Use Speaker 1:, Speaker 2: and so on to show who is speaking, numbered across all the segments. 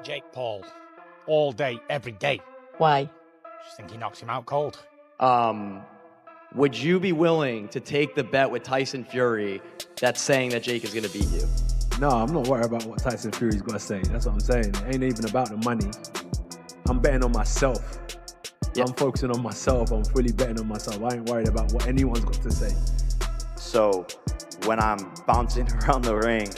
Speaker 1: Jake Paul. All day, every day.
Speaker 2: Why?
Speaker 1: Just think he knocks him out cold.
Speaker 3: Would you be willing to take the bet with Tyson Fury that's saying that Jake is going to beat you?
Speaker 4: No, I'm not worried about what Tyson Fury's got to say. That's what I'm saying. It ain't even about the money. I'm betting on myself.
Speaker 3: Yep.
Speaker 4: I'm focusing on myself. I'm fully betting on myself. I ain't worried about what anyone's got to say.
Speaker 5: So when I'm bouncing around the ring,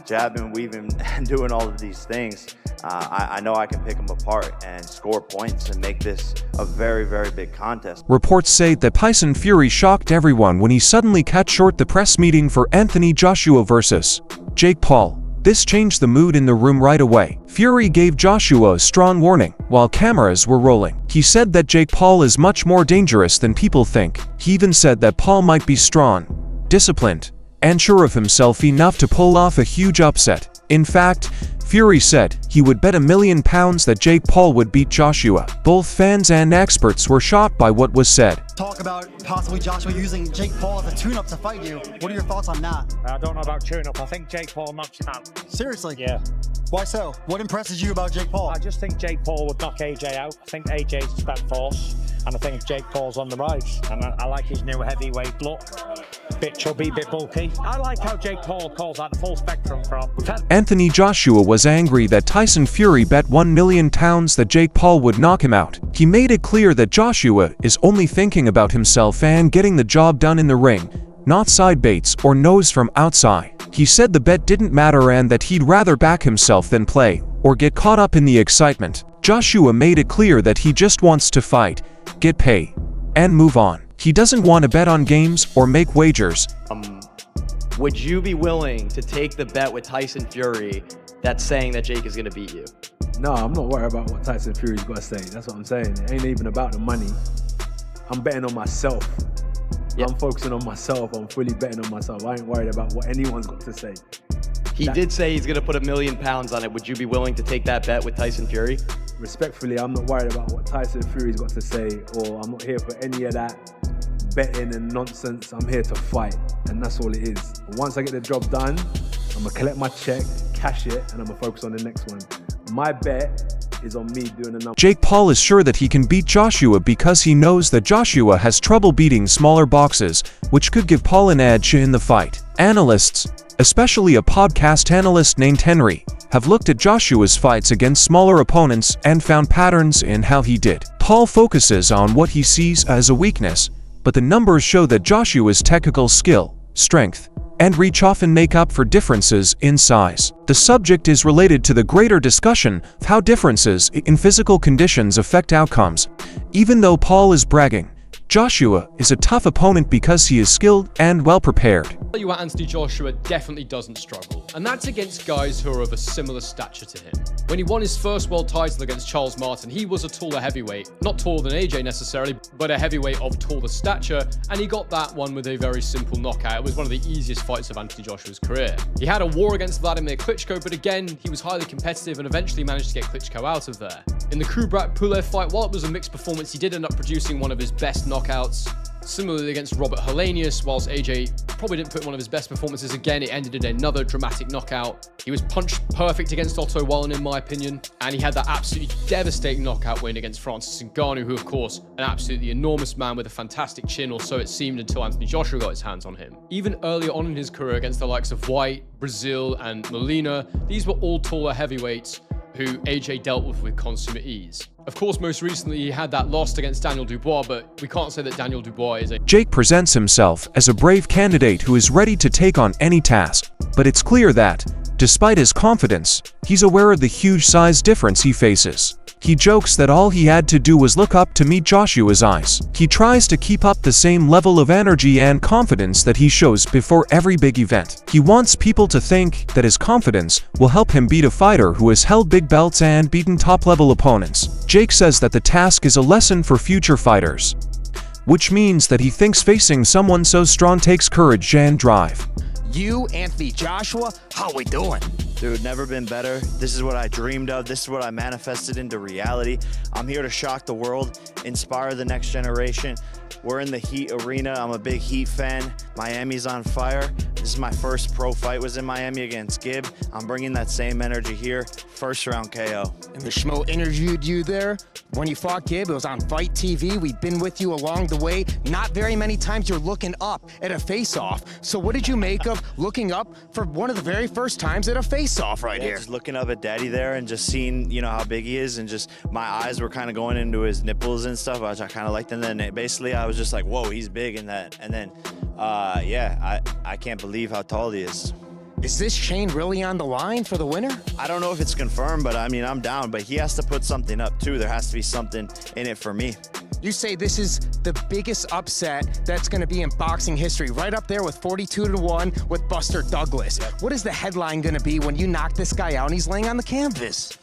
Speaker 5: jabbing, weaving, and doing all of these things, I know I can pick them apart and score points and make this a very, very big contest.
Speaker 6: Reports say that Tyson Fury shocked everyone when he suddenly cut short the press meeting for Anthony Joshua versus Jake Paul. This changed the mood in the room right away. Fury gave Joshua a strong warning while cameras were rolling. He said that Jake Paul is much more dangerous than people think. He even said that Paul might be strong, disciplined, and sure of himself enough to pull off a huge upset. In fact, Fury said he would bet £1 million that Jake Paul would beat Joshua. Both fans and experts were shocked by what was said.
Speaker 7: Talk about possibly Joshua using Jake Paul as a tune-up to fight you. What are your thoughts on that?
Speaker 1: I don't know about tune-up. I think Jake Paul knocks him out.
Speaker 7: Seriously?
Speaker 1: Yeah.
Speaker 7: Why so? What impresses you about Jake Paul?
Speaker 1: I just think Jake Paul would knock AJ out. I think AJ's a spent force, and I think Jake Paul's on the rise. And I like his new heavyweight look. Bit chubby, bit bulky. I like how Jake Paul calls out the full spectrum from...
Speaker 6: Anthony Joshua was angry that Tyson Fury bet £1 million that Jake Paul would knock him out. He made it clear that Joshua is only thinking about himself and getting the job done in the ring, not side baits or nose from outside. He said the bet didn't matter and that he'd rather back himself than play or get caught up in the excitement. Joshua made it clear that he just wants to fight, get paid, and move on. He doesn't want to bet on games or make wagers.
Speaker 3: Would you be willing to take the bet with Tyson Fury that's saying that Jake is going to beat you?
Speaker 4: No, I'm not worried about what Tyson Fury's got to say. That's what I'm saying. It ain't even about the money. I'm betting on myself.
Speaker 3: Yep.
Speaker 4: I'm focusing on myself. I'm fully betting on myself. I ain't worried about what anyone's got to say.
Speaker 3: He did say he's going to put £1 million on it. Would you be willing to take that bet with Tyson Fury?
Speaker 4: Respectfully, I'm not worried about what Tyson Fury's got to say, or I'm not here for any of that betting and nonsense. I'm here to fight, and that's all it is. Once I get the job done, I'm gonna collect my check, cash it, and I'm gonna focus on the next one. My bet is on me doing the number.
Speaker 6: Jake Paul is sure that he can beat Joshua because he knows that Joshua has trouble beating smaller boxes, which could give Paul an edge in the fight. Analysts, especially a podcast analyst named Henry, have looked at Joshua's fights against smaller opponents and found patterns in how he did. Paul focuses on what he sees as a weakness, but the numbers show that Joshua's technical skill, strength, and reach often make up for differences in size. The subject is related to the greater discussion of how differences in physical conditions affect outcomes. Even though Paul is bragging, Joshua is a tough opponent because he is skilled and well prepared.
Speaker 8: Anthony Joshua definitely doesn't struggle, and that's against guys who are of a similar stature to him. When he won his first world title against Charles Martin, he was a taller heavyweight, not taller than AJ necessarily, but a heavyweight of taller stature, and he got that one with a very simple knockout. It was one of the easiest fights of Anthony Joshua's career. He had a war against Vladimir Klitschko, but again, he was highly competitive and eventually managed to get Klitschko out of there. In the Kubrat-Pulev fight, while it was a mixed performance, he did end up producing one of his best knockouts. Similarly against Robert Helenius, whilst AJ probably didn't put one of his best performances again, it ended in another dramatic knockout. He was punch perfect against Otto Wallin in my opinion, and he had that absolutely devastating knockout win against Francis Ngannou, who of course, an absolutely enormous man with a fantastic chin, or so it seemed until Anthony Joshua got his hands on him. Even earlier on in his career against the likes of White, Brazil, and Molina, these were all taller heavyweights who AJ dealt with consummate ease. Of course, most recently he had that loss against Daniel Dubois, but we can't say that Daniel Dubois is a...
Speaker 6: Jake presents himself as a brave candidate who is ready to take on any task, but it's clear that, despite his confidence, he's aware of the huge size difference he faces. He jokes that all he had to do was look up to meet Joshua's eyes. He tries to keep up the same level of energy and confidence that he shows before every big event. He wants people to think that his confidence will help him beat a fighter who has held big belts and beaten top-level opponents. Jake says that the task is a lesson for future fighters, which means that he thinks facing someone so strong takes courage and drive.
Speaker 9: You, Anthony Joshua, how we doing?
Speaker 5: Dude, never been better. This is what I dreamed of. This is what I manifested into reality. I'm here to shock the world, inspire the next generation. We're in the Heat arena. I'm a big Heat fan. Miami's on fire. This is my first pro fight, was in Miami against Gibb. I'm bringing that same energy here. First round KO.
Speaker 9: And the Schmo interviewed you there when you fought Gibb. It was on Fight TV. We've been with you along the way. Not very many times you're looking up at a face-off. So what did you make of looking up for one of the very first times at a face-off right here?
Speaker 5: Just looking up at Daddy there and just seeing, you know, how big he is, and just my eyes were kind of going into his nipples and stuff, which I kind of liked. And then basically I was just like, whoa, he's big in that. And then, yeah, I can't believe how tall he is.
Speaker 9: Is this chain really on the line for the winner?
Speaker 5: I don't know if it's confirmed, but I mean, I'm down. But he has to put something up too. There has to be something in it for me.
Speaker 9: You say this is the biggest upset that's going to be in boxing history, right up there with 42-1 with Buster Douglas. What is the headline going to be when you knock this guy out and he's laying on the canvas?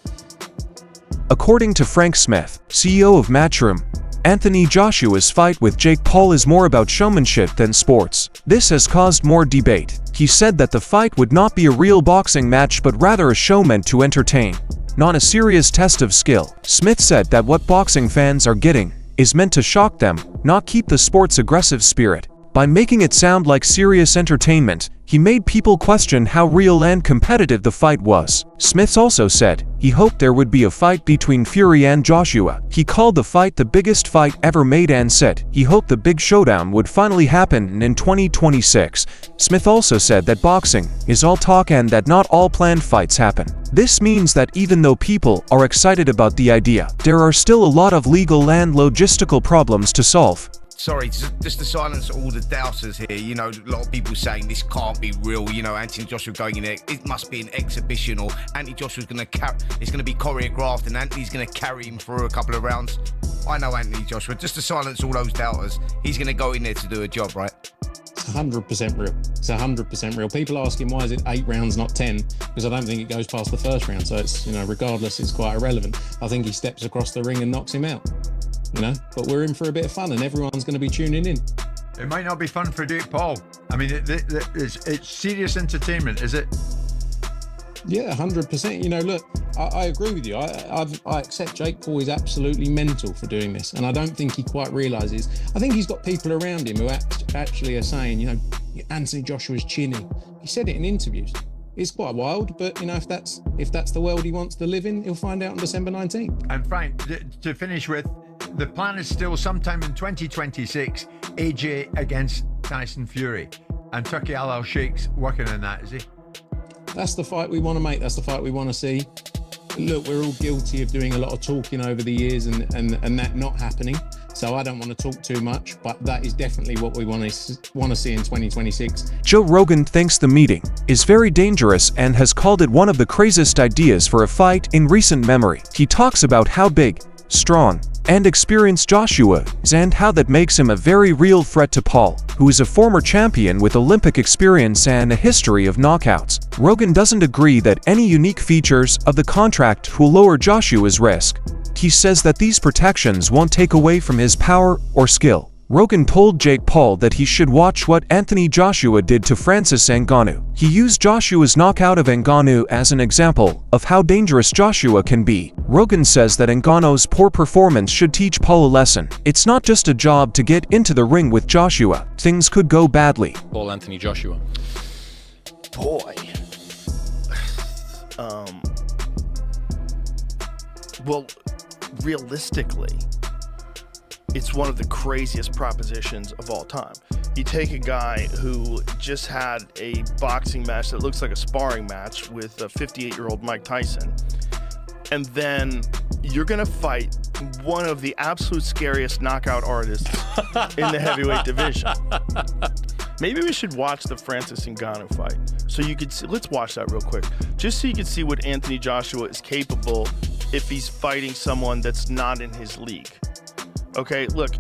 Speaker 6: According to Frank Smith, CEO of Matchroom, Anthony Joshua's fight with Jake Paul is more about showmanship than sports. This has caused more debate. He said that the fight would not be a real boxing match but rather a show meant to entertain, not a serious test of skill. Smith said that what boxing fans are getting is meant to shock them, not keep the sport's aggressive spirit. By making it sound like serious entertainment, he made people question how real and competitive the fight was. Smith also said he hoped there would be a fight between Fury and Joshua. He called the fight the biggest fight ever made and said he hoped the big showdown would finally happen in 2026. Smith also said that boxing is all talk and that not all planned fights happen. This means that even though people are excited about the idea, there are still a lot of legal and logistical problems to solve.
Speaker 2: Sorry, just to silence all the doubters here. You know, a lot of people saying this can't be real. You know, Anthony Joshua going in there, it must be an exhibition, or Anthony Joshua's going to it's going to be choreographed, and Anthony's going to carry him through a couple of rounds. I know Anthony Joshua. Just to silence all those doubters, he's going to go in there to do a job, right?
Speaker 10: It's 100% real. It's 100% real. People ask him why is it 8 rounds, not 10? Because I don't think it goes past the first round. So it's, you know, regardless, it's quite irrelevant. I think he steps across the ring and knocks him out. You know, but we're in for a bit of fun and everyone's going to be tuning in.
Speaker 11: It might not be fun for Jake Paul. I mean, it's serious entertainment, is it?
Speaker 10: Yeah, 100%. You know, look, I agree with you. I accept Jake Paul is absolutely mental for doing this, and I don't think he quite realises. I think he's got people around him who actually are saying, you know, Anthony Joshua's chinny. He said it in interviews. It's quite wild, but you know, if that's the world he wants to live in, he'll find out on December 19th.
Speaker 11: And Frank, to finish with, the plan is still sometime in 2026, AJ against Tyson Fury. And Turki Al-Sheikh's working on that, is he?
Speaker 10: That's the fight we want to make. That's the fight we want to see. Look, we're all guilty of doing a lot of talking over the years and that not happening. So I don't want to talk too much, but that is definitely what we want to see in 2026.
Speaker 6: Joe Rogan thinks the meeting is very dangerous and has called it one of the craziest ideas for a fight in recent memory. He talks about how big, strong, and experienced Joshua is and how that makes him a very real threat to Paul, who is a former champion with Olympic experience and a history of knockouts. Rogan doesn't agree that any unique features of the contract will lower Joshua's risk. He says that these protections won't take away from his power or skill. Rogan told Jake Paul that he should watch what Anthony Joshua did to Francis Ngannou. He used Joshua's knockout of Ngannou as an example of how dangerous Joshua can be. Rogan says that Ngannou's poor performance should teach Paul a lesson. It's not just a job to get into the ring with Joshua. Things could go badly.
Speaker 8: Paul Anthony Joshua.
Speaker 12: Boy. Well, realistically, it's one of the craziest propositions of all time. You take a guy who just had a boxing match that looks like a sparring match with a 58-year-old Mike Tyson, and then you're gonna fight one of the absolute scariest knockout artists in the heavyweight division. Maybe we should watch the Francis Ngannou fight so you could see. Let's watch that real quick, just so you can see what Anthony Joshua is capable if he's fighting someone that's not in his league. Okay, look,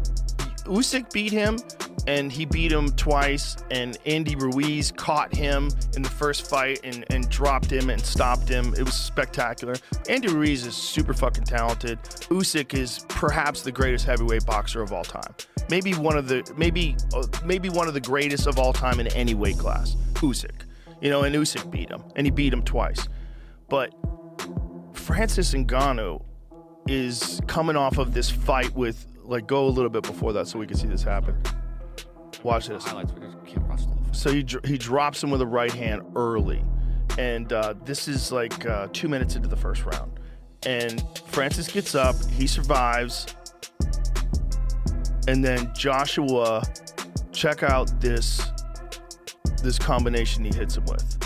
Speaker 12: Usyk beat him, and he beat him twice, and Andy Ruiz caught him in the first fight and dropped him and stopped him. It was spectacular. Andy Ruiz is super fucking talented. Usyk is perhaps the greatest heavyweight boxer of all time. Maybe one of the greatest of all time in any weight class. Usyk, you know, and Usyk beat him, and he beat him twice. But Francis Ngannou is coming off of this fight with, like, go a little bit before that so we can see this happen. Watch this.
Speaker 13: Highlights, we can't watch the whole fight.
Speaker 12: So he drops him with a right hand early. And this is like 2 minutes into the first round. And Francis gets up, he survives. And then Joshua, check out this combination he hits him with.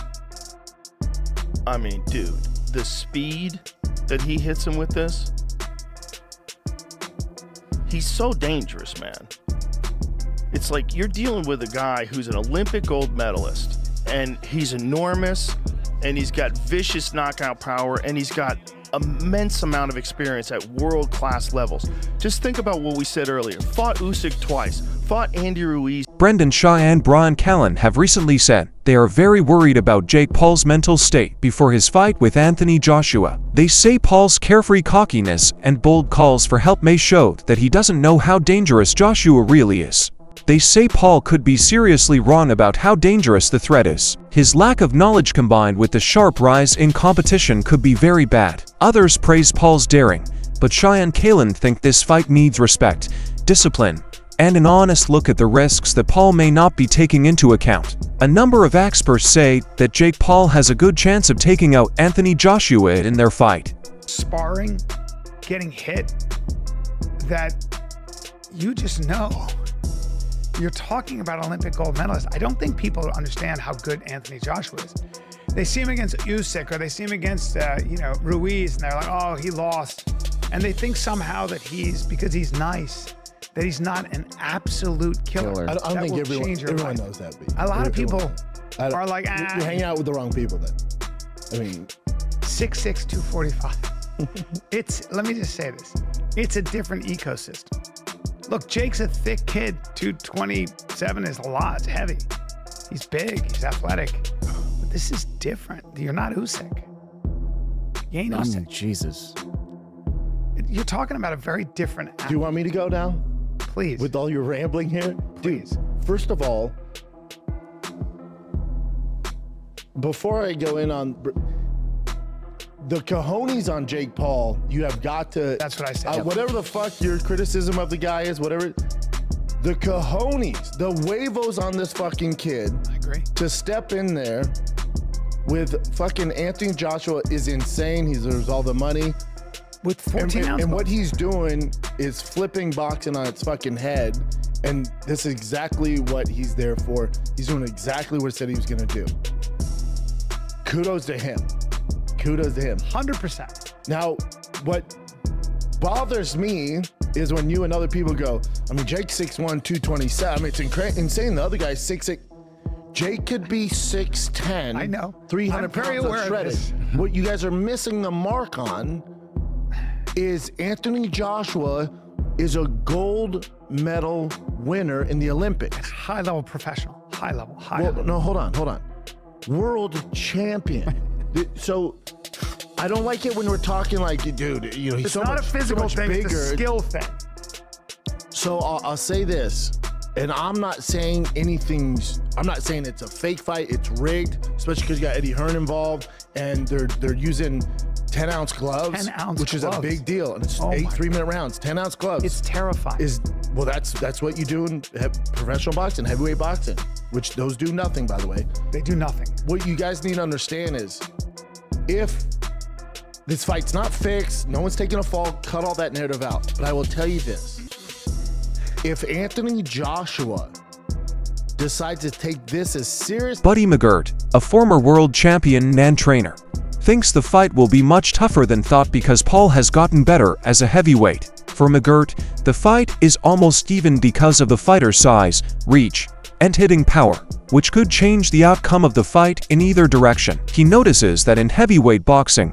Speaker 12: I mean, dude, the speed that he hits him with this, he's so dangerous, man. It's like you're dealing with a guy who's an Olympic gold medalist, and he's enormous, and he's got vicious knockout power, and he's got immense amount of experience at world-class levels. Just think about what we said earlier. Fought Usyk twice, fought Andy Ruiz.
Speaker 6: Brendan Schaub and Brian Callen have recently said they are very worried about Jake Paul's mental state before his fight with Anthony Joshua. They say Paul's carefree cockiness and bold calls for help may show that he doesn't know how dangerous Joshua really is. They say Paul could be seriously wrong about how dangerous the threat is. His lack of knowledge combined with the sharp rise in competition could be very bad. Others praise Paul's daring, but Schaub and Callen think this fight needs respect, discipline, and an honest look at the risks that Paul may not be taking into account. A number of experts say that Jake Paul has a good chance of taking out Anthony Joshua in their fight.
Speaker 13: Sparring, getting hit, that you just know. You're talking about Olympic gold medalists. I don't think people understand how good Anthony Joshua is. They see him against Usyk or they see him against, Ruiz, and they're like, oh, he lost. And they think somehow that because he's nice, that he's not an absolute killer.
Speaker 14: I don't think everyone knows that.
Speaker 13: A lot of people are like,
Speaker 14: You're hanging out with the wrong people then. I mean,
Speaker 13: 6'6", 245. Let me just say this. It's a different ecosystem. Look, Jake's a thick kid. 227 is a lot. It's heavy. He's big. He's athletic. But this is different. You're not Usyk. You ain't Usyk.
Speaker 14: Jesus.
Speaker 13: You're talking about a very different athlete.
Speaker 14: Do you want me to go now?
Speaker 13: Please.
Speaker 14: With all your rambling here?
Speaker 13: Please.
Speaker 14: Dude, first of all, before I go in on the cojones on Jake Paul, you have got to...
Speaker 13: That's what I said.
Speaker 14: Whatever the fuck your criticism of the guy is, whatever... The cojones, the huevos on this fucking kid...
Speaker 13: I agree.
Speaker 14: To step in there with fucking Anthony Joshua is insane. He deserves all the money.
Speaker 13: With 14 ounces.
Speaker 14: And what he's doing is flipping boxing on its fucking head. And this is exactly what he's there for. He's doing exactly what he said he was going to do. Kudos to him. Kudos to him.
Speaker 13: 100%.
Speaker 14: Now, what bothers me is when you and other people go, I mean, Jake's 6'1", 227. I mean, it's insane. The other guy's 6'6". Jake could be 6'10".
Speaker 13: I know.
Speaker 14: 300 pounds of shredded. What you guys are missing the mark on is Anthony Joshua is a gold medal winner in the Olympics.
Speaker 13: High level professional. High level.
Speaker 14: No, hold on. World champion. So I don't like it when we're talking like, dude, he's
Speaker 13: it's
Speaker 14: so
Speaker 13: not
Speaker 14: much,
Speaker 13: a physical
Speaker 14: so much
Speaker 13: thing,
Speaker 14: bigger.
Speaker 13: It's a skill thing.
Speaker 14: So I'll say this, and I'm not saying anything's, I'm not saying it's a fake fight, it's rigged, especially because you got Eddie Hearn involved, and they're using 10-ounce gloves,
Speaker 13: 10-ounce
Speaker 14: which is a big deal, and it's 8 3-minute rounds, 10-ounce gloves.
Speaker 13: It's terrifying.
Speaker 14: That's what you do in professional boxing, heavyweight boxing, which those do nothing, by the way.
Speaker 13: They do nothing.
Speaker 14: What you guys need to understand is, if this fight's not fixed, no one's taking a fall, cut all that narrative out. But I will tell you this. If Anthony Joshua decides to take this as serious...
Speaker 6: Buddy McGirt, a former world champion and trainer, thinks the fight will be much tougher than thought because Paul has gotten better as a heavyweight. For McGirt, the fight is almost even because of the fighter's size, reach, and hitting power, which could change the outcome of the fight in either direction. He notices that in heavyweight boxing,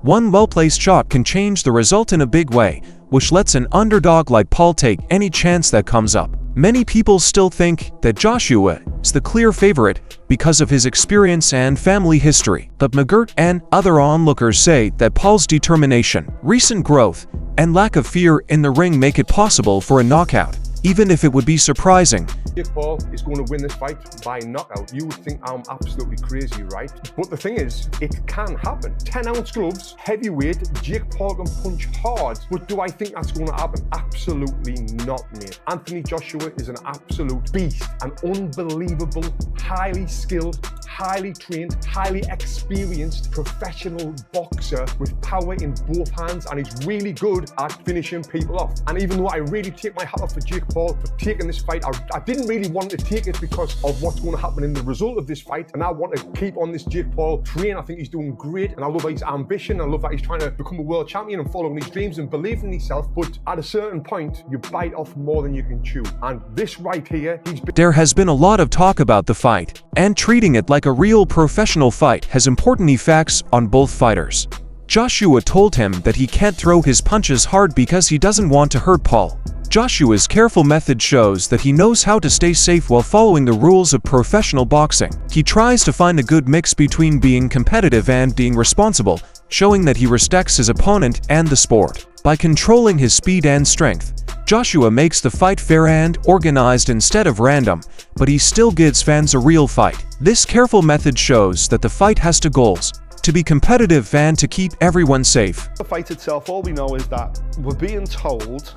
Speaker 6: one well-placed shot can change the result in a big way, which lets an underdog like Paul take any chance that comes up. Many people still think that Joshua is the clear favorite because of his experience and family history, but McGirt and other onlookers say that Paul's determination, recent growth, and lack of fear in the ring make it possible for a knockout. even if it would be surprising.
Speaker 15: Jake Paul is going to win this fight by knockout. You would think I'm absolutely crazy, right? But the thing is, it can happen. 10-ounce gloves, heavyweight, Jake Paul can punch hard. But do I think that's going to happen? Absolutely not, mate. Anthony Joshua is an absolute beast, an unbelievable, highly skilled, highly trained, highly experienced professional boxer with power in both hands, and he's really good at finishing people off. And even though I really take my hat off for Jake Paul for taking this fight, I didn't really want to take it because of what's going to happen in the result of this fight, and I want to keep on this Jake Paul train. I think he's doing great, and I love his ambition. I love that he's trying to become a world champion and following his dreams and believing in himself. But at a certain point, you bite off more than you can chew. And this right here,
Speaker 6: There has been a lot of talk about the fight, and treating it like a real professional fight has important effects on both fighters. Joshua told him that he can't throw his punches hard because he doesn't want to hurt Paul. Joshua's careful method shows that he knows how to stay safe while following the rules of professional boxing. He tries to find a good mix between being competitive and being responsible, showing that he respects his opponent and the sport. By controlling his speed and strength, Joshua makes the fight fair and organized instead of random, but he still gives fans a real fight. This careful method shows that the fight has two goals: to be competitive and to keep everyone safe.
Speaker 16: The fight itself, all we know is that we're being told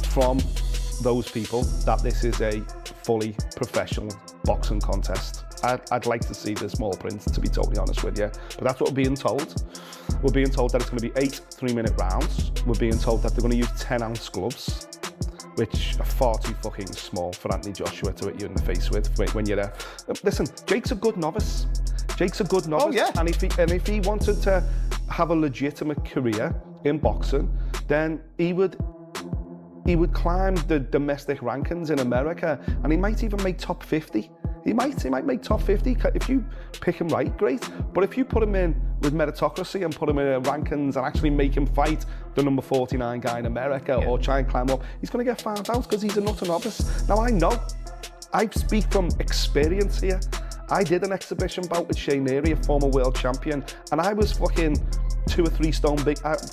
Speaker 16: from those people that this is a fully professional boxing contest. I'd like to see the small print, to be totally honest with you, but that's what we're being told. We're being told that it's going to be 8 3-minute rounds. We're being told that they're going to use 10-ounce gloves, which are far too fucking small for Anthony Joshua to hit you in the face with when you're there. Listen, Jake's a good novice. Jake's a good novice.
Speaker 14: Oh, yeah.
Speaker 16: And if he wanted to have a legitimate career in boxing, then he would climb the domestic rankings in America, and he might even make top 50. He might make top 50 if you pick him right, great. But if you put him in with meritocracy and put him in rankings and actually make him fight the number 49 guy in America or try and climb up, he's going to get found out because he's a nutter novice. Now I know, I speak from experience here. I did an exhibition bout with Shane Neary, a former world champion, and I was fucking 2 or 3 stone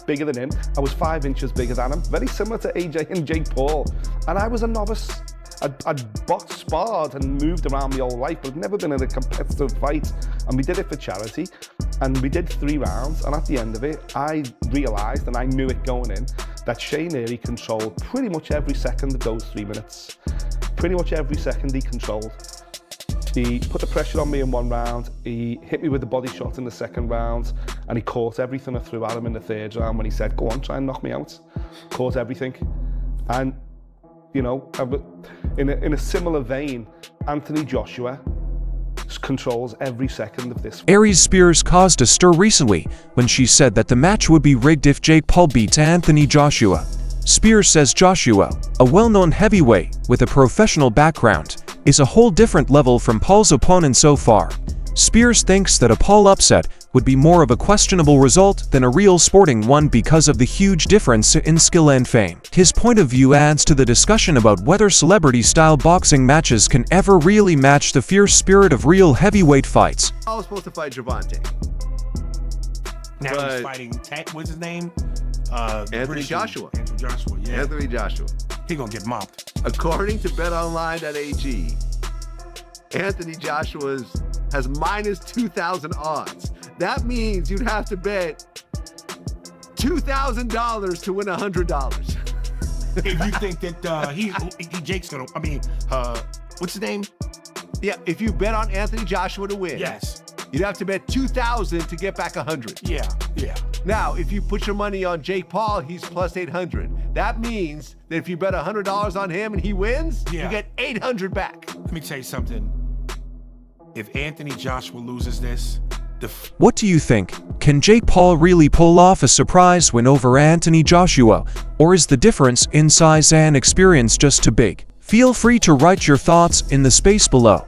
Speaker 16: bigger than him. I was 5 inches bigger than him, very similar to AJ and Jake Paul. And I was a novice. I'd boxed, sparred and moved around my whole life, but I'd never been in a competitive fight. And we did it for charity, and we did 3 rounds, and at the end of it, I realised, and I knew it going in, that Shane Neary controlled pretty much every second of those 3 minutes. Pretty much every second he controlled. He put the pressure on me in 1 round, he hit me with the body shot in the 2nd round, and he caught everything I threw at him in the 3rd round when he said, go on, try and knock me out. Caught everything. And, you know, in a similar vein, Anthony Joshua controls every second of this.
Speaker 6: Aries Spears caused a stir recently when she said that the match would be rigged if Jake Paul beats Anthony Joshua. Spears says Joshua, a well-known heavyweight with a professional background, is a whole different level from Paul's opponent so far. Spears thinks that a Paul upset would be more of a questionable result than a real sporting one because of the huge difference in skill and fame. His point of view adds to the discussion about whether celebrity-style boxing matches can ever really match the fierce spirit of real heavyweight fights.
Speaker 17: I was supposed to fight Gervonta.
Speaker 18: Now he's fighting, what's his name?
Speaker 17: Anthony Joshua.
Speaker 18: Anthony Joshua, yeah.
Speaker 17: Anthony Joshua.
Speaker 18: He gonna get mopped.
Speaker 17: According to betonline.ag, Anthony Joshua has minus 2,000 odds. That means you'd have to bet $2,000 to win $100.
Speaker 18: If you think that Jake's gonna, what's his name?
Speaker 17: Yeah, if you bet on Anthony Joshua to win,
Speaker 18: yes,
Speaker 17: you'd have to bet 2,000 to get back 100.
Speaker 18: Yeah.
Speaker 17: Now, if you put your money on Jake Paul, he's plus 800. That means that if you bet $100 on him and he wins, you get 800 back.
Speaker 18: Let me tell you something. If Anthony Joshua loses this,
Speaker 6: what do you think? Can Jake Paul really pull off a surprise win over Anthony Joshua, or is the difference in size and experience just too big? Feel free to write your thoughts in the space below.